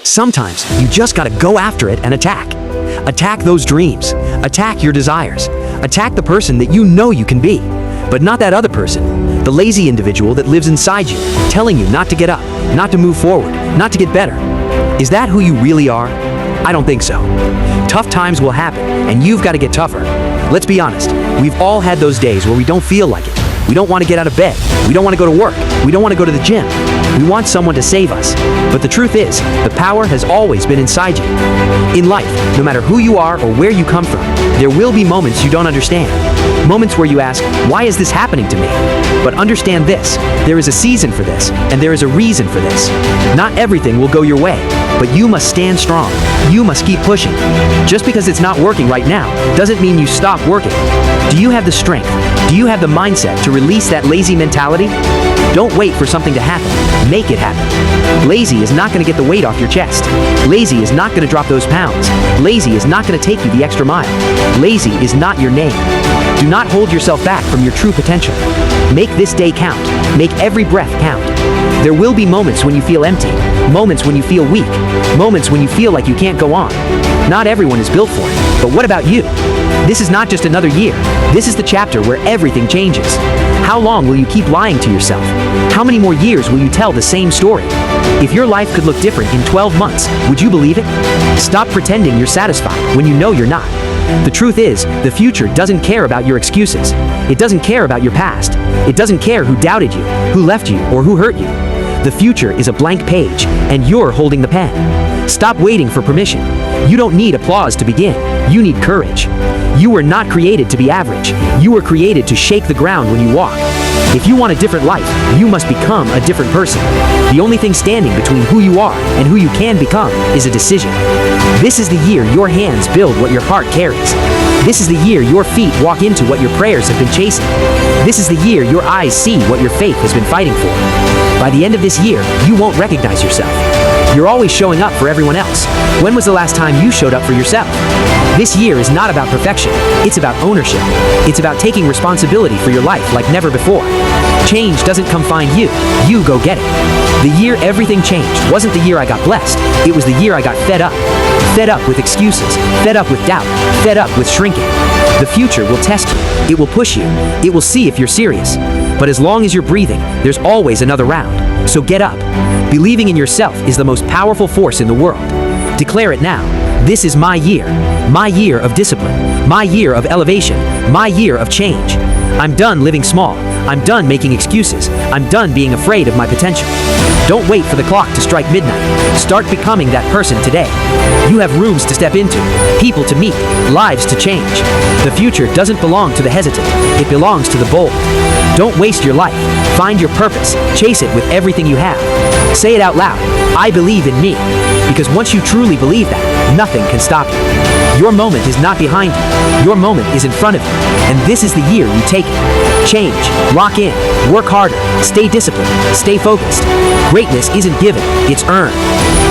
Sometimes you just gotta go after it and attack. Attack those dreams. Attack your desires. Attack the person that you know you can be, but not that other person, the lazy individual that lives inside you, telling you not to get up, not to move forward, not to get better. Is that who you really are? I don't think so. Tough times will happen, and you've got to get tougher. Let's be honest, we've all had those days where we don't feel like it. We don't want to get out of bed. We don't want to go to work. We don't want to go to the gym. We want someone to save us. But the truth is, the power has always been inside you. In life, no matter who you are or where you come from, there will be moments you don't understand. Moments where you ask, why is this happening to me? But understand this, there is a season for this, and there is a reason for this. Not everything will go your way, but you must stand strong. You must keep pushing. Just because it's not working right now, doesn't mean you stop working. Do you have the strength? Do you have the mindset to release that lazy mentality? Don't wait for something to happen. Make it happen. Lazy is not going to get the weight off your chest. Lazy is not going to drop those pounds. Lazy is not going to take you the extra mile. Lazy is not your name. Do not hold yourself back from your true potential. Make this day count. Make every breath count. There will be moments when you feel empty, moments when you feel weak, moments when you feel like you can't go on. Not everyone is built for it, but what about you? This is not just another year. This is the chapter where everything changes. How long will you keep lying to yourself? How many more years will you tell the same story? If your life could look different in 12 months, would you believe it? Stop pretending you're satisfied when you know you're not. The truth is, the future doesn't care about your excuses. It doesn't care about your past. It doesn't care who doubted you, who left you, or who hurt you. The future is a blank page, and you're holding the pen. Stop waiting for permission. You don't need applause to begin. You need courage. You were not created to be average. You were created to shake the ground when you walk. If you want a different life, you must become a different person. The only thing standing between who you are and who you can become is a decision. This is the year your hands build what your heart carries. This is the year your feet walk into what your prayers have been chasing. This is the year your eyes see what your faith has been fighting for. By the end of this year, you won't recognize yourself. You're always showing up for everyone else. When was the last time you showed up for yourself? This year is not about perfection. It's about ownership. It's about taking responsibility for your life like never before. Change doesn't come find you. You go get it. The year everything changed wasn't the year I got blessed. It was the year I got fed up. Fed up with excuses. Fed up with doubt. Fed up with shrinking. The future will test you. It will push you. It will see if you're serious. But as long as you're breathing, there's always another round. So get up. Believing in yourself is the most powerful force in the world. Declare it now. This is my year of discipline, my year of elevation, my year of change. I'm done living small. I'm done making excuses. I'm done being afraid of my potential. Don't wait for the clock to strike midnight. Start becoming that person today. You have rooms to step into, people to meet, lives to change. The future doesn't belong to the hesitant. It belongs to the bold. Don't waste your life. Find your purpose. Chase it with everything you have. Say it out loud. I believe in me. Because once you truly believe that, nothing can stop you. Your moment is not behind you. Your moment is in front of you. And this is the year you take it. Change. Lock in. Work harder. Stay disciplined. Stay focused. Greatness isn't given. It's earned.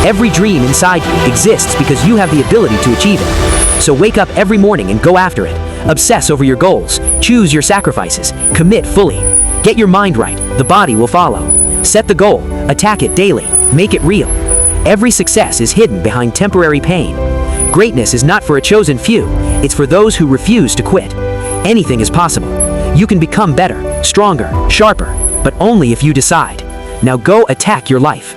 Every dream inside you exists because you have the ability to achieve it. So wake up every morning and go after it. Obsess over your goals. Choose your sacrifices. Commit fully. Get your mind right. The body will follow. Set the goal. Attack it daily. Make it real. Every success is hidden behind temporary pain. Greatness is not for a chosen few. It's for those who refuse to quit. Anything is possible. You can become better, stronger, sharper, but only if you decide. Now go attack your life.